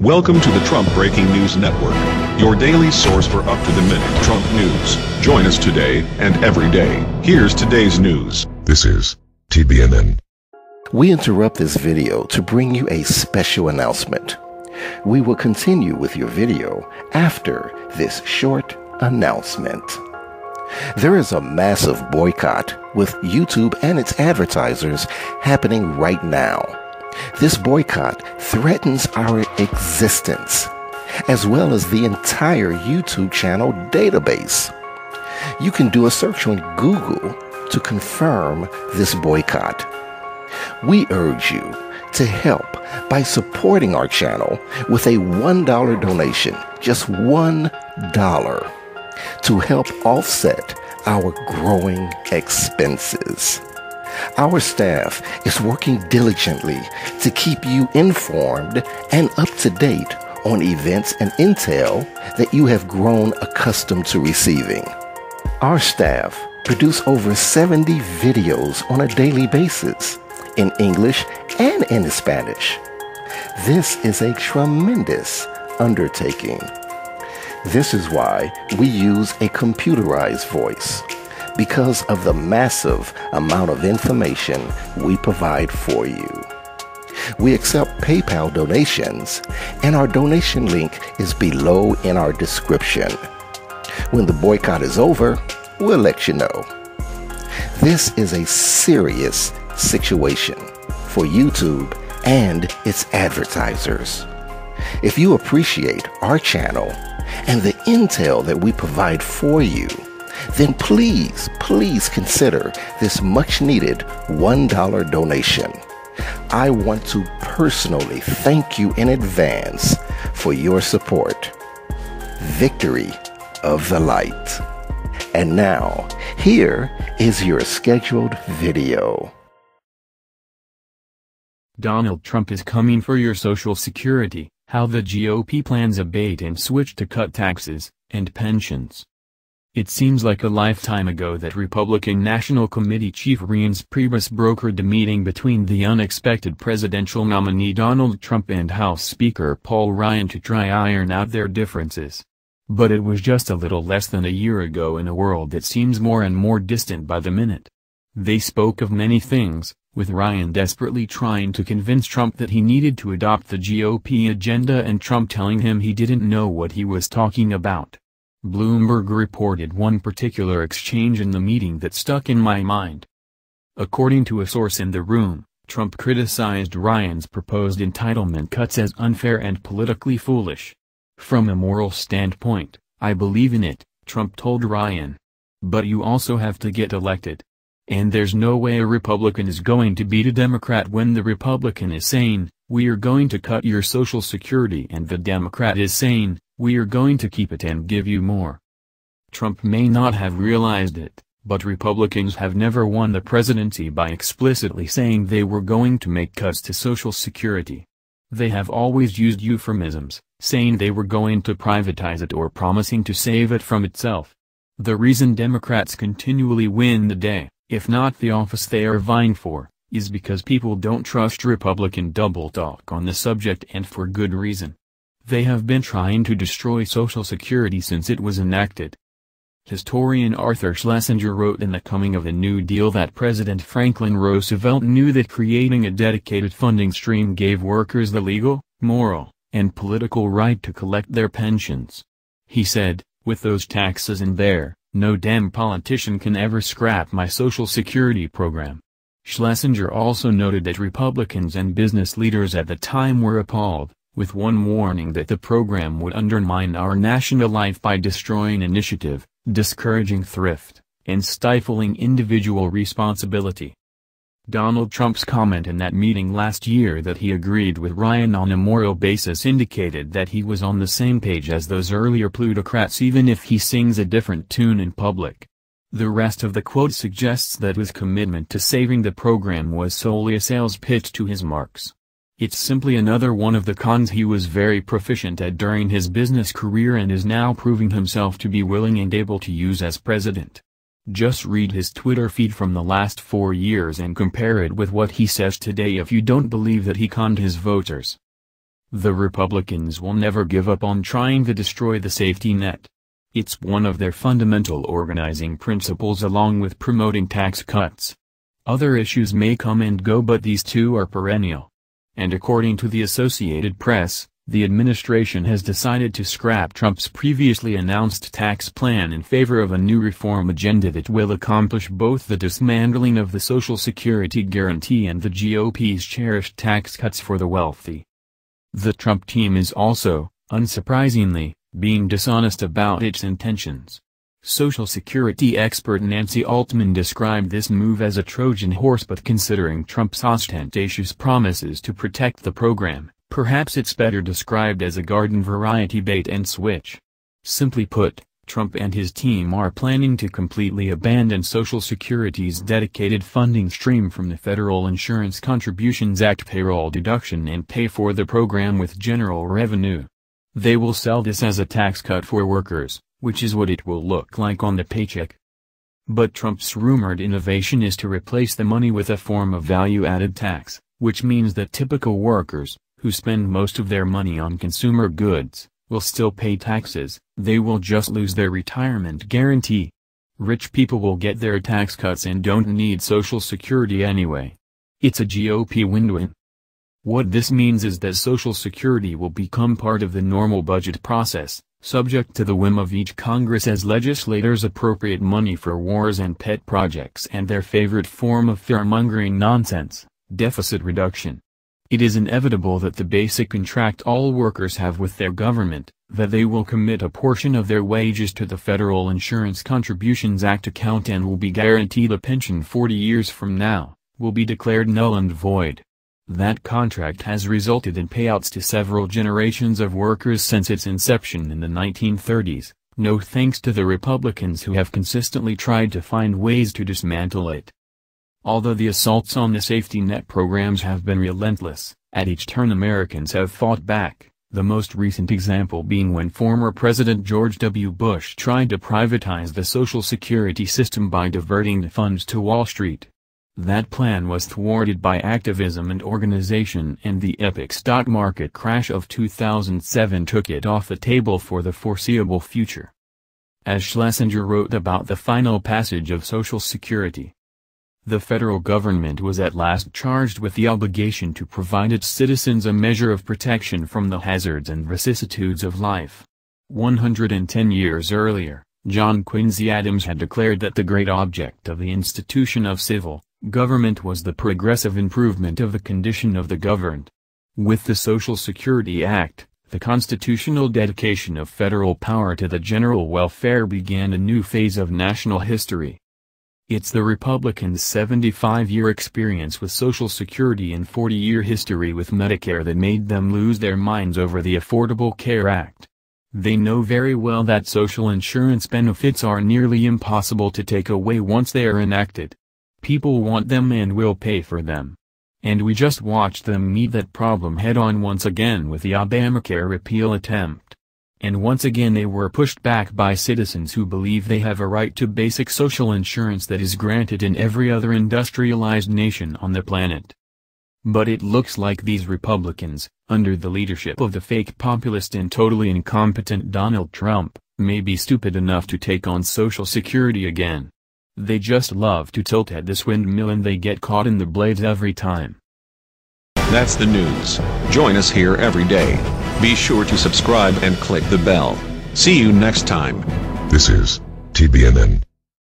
Welcome to the Trump Breaking News Network, your daily source for up-to-the-minute Trump news. Join us today and every day. Here's today's news. This is TBNN. We interrupt this video to bring you a special announcement. We will continue with your video after this short announcement. There is a massive boycott with YouTube and its advertisers happening right now. This boycott threatens our existence, as well as the entire YouTube channel database. You can do a search on Google to confirm this boycott. We urge you to help by supporting our channel with a $1 donation, just $1, to help offset our growing expenses. Our staff is working diligently to keep you informed and up to date on events and intel that you have grown accustomed to receiving. Our staff produce over 70 videos on a daily basis in English and in Spanish. This is a tremendous undertaking. This is why we use a computerized voice, because of the massive amount of information we provide for you. We accept PayPal donations, and our donation link is below in our description. When the boycott is over, we'll let you know. This is a serious situation for YouTube and its advertisers. If you appreciate our channel and the intel that we provide for you, then please consider this much-needed $1 donation. I want to personally thank you in advance for your support. Victory of the light. And now, here is your scheduled video. Donald Trump is coming for your Social Security, how the GOP plans a bait and switch to cut taxes and pensions. It seems like a lifetime ago that Republican National Committee Chief Reince Priebus brokered a meeting between the unexpected presidential nominee Donald Trump and House Speaker Paul Ryan to try iron out their differences. But it was just a little less than a year ago in a world that seems more and more distant by the minute. They spoke of many things, with Ryan desperately trying to convince Trump that he needed to adopt the GOP agenda and Trump telling him he didn't know what he was talking about. Bloomberg reported one particular exchange in the meeting that stuck in my mind. According to a source in the room, Trump criticized Ryan's proposed entitlement cuts as unfair and politically foolish. From a moral standpoint, I believe in it, Trump told Ryan. But you also have to get elected. And there's no way a Republican is going to beat a Democrat when the Republican is saying, we are going to cut your Social Security, and the Democrat is saying, we are going to keep it and give you more. Trump may not have realized it, but Republicans have never won the presidency by explicitly saying they were going to make cuts to Social Security. They have always used euphemisms, saying they were going to privatize it or promising to save it from itself. The reason Democrats continually win the day, if not the office they are vying for, is because people don't trust Republican double talk on the subject, and for good reason. They have been trying to destroy Social Security since it was enacted. Historian Arthur Schlesinger wrote in The Coming of the New Deal that President Franklin Roosevelt knew that creating a dedicated funding stream gave workers the legal, moral, and political right to collect their pensions. He said, with those taxes in there, no damn politician can ever scrap my Social Security program. Schlesinger also noted that Republicans and business leaders at the time were appalled, with one warning that the program would undermine our national life by destroying initiative, discouraging thrift, and stifling individual responsibility. Donald Trump's comment in that meeting last year that he agreed with Ryan on a moral basis indicated that he was on the same page as those earlier plutocrats, even if he sings a different tune in public. The rest of the quote suggests that his commitment to saving the program was solely a sales pitch to his marks. It's simply another one of the cons he was very proficient at during his business career and is now proving himself to be willing and able to use as president. Just read his Twitter feed from the last 4 years and compare it with what he says today if you don't believe that he conned his voters. The Republicans will never give up on trying to destroy the safety net. It's one of their fundamental organizing principles, along with promoting tax cuts. Other issues may come and go, but these two are perennial. And according to the Associated Press, the administration has decided to scrap Trump's previously announced tax plan in favor of a new reform agenda that will accomplish both the dismantling of the Social Security guarantee and the GOP's cherished tax cuts for the wealthy. The Trump team is also, unsurprisingly, being dishonest about its intentions. Social Security expert Nancy Altman described this move as a Trojan horse, but considering Trump's ostentatious promises to protect the program, perhaps it's better described as a garden-variety bait-and-switch. Simply put, Trump and his team are planning to completely abandon Social Security's dedicated funding stream from the Federal Insurance Contributions Act payroll deduction and pay for the program with general revenue. They will sell this as a tax cut for workers, which is what it will look like on the paycheck. But Trump's rumored innovation is to replace the money with a form of value-added tax, which means that typical workers, who spend most of their money on consumer goods, will still pay taxes. They will just lose their retirement guarantee. Rich people will get their tax cuts and don't need Social Security anyway. It's a GOP win-win. What this means is that Social Security will become part of the normal budget process, subject to the whim of each Congress as legislators appropriate money for wars and pet projects and their favorite form of fear-mongering nonsense, deficit reduction. It is inevitable that the basic contract all workers have with their government, that they will commit a portion of their wages to the Federal Insurance Contributions Act account and will be guaranteed a pension 40 years from now, will be declared null and void. That contract has resulted in payouts to several generations of workers since its inception in the 1930s, no thanks to the Republicans who have consistently tried to find ways to dismantle it. Although the assaults on the safety net programs have been relentless, at each turn Americans have fought back, the most recent example being when former President George W. Bush tried to privatize the Social Security system by diverting the funds to Wall Street. That plan was thwarted by activism and organization, and the epic stock market crash of 2007 took it off the table for the foreseeable future. As Schlesinger wrote about the final passage of Social Security, the federal government was at last charged with the obligation to provide its citizens a measure of protection from the hazards and vicissitudes of life. 110 years earlier, John Quincy Adams had declared that the great object of the institution of civil government was the progressive improvement of the condition of the governed. With the Social Security Act, the constitutional dedication of federal power to the general welfare began a new phase of national history. It's the Republicans' 75-year experience with Social Security and 40-year history with Medicare that made them lose their minds over the Affordable Care Act. They know very well that social insurance benefits are nearly impossible to take away once they are enacted. People want them and will pay for them. And we just watched them meet that problem head-on once again with the Obamacare repeal attempt. And once again they were pushed back by citizens who believe they have a right to basic social insurance that is granted in every other industrialized nation on the planet. But it looks like these Republicans, under the leadership of the fake populist and totally incompetent Donald Trump, may be stupid enough to take on Social Security again. They just love to tilt at this windmill and they get caught in the blades every time. That's the news. Join us here every day. Be sure to subscribe and click the bell. See you next time. This is TBNN.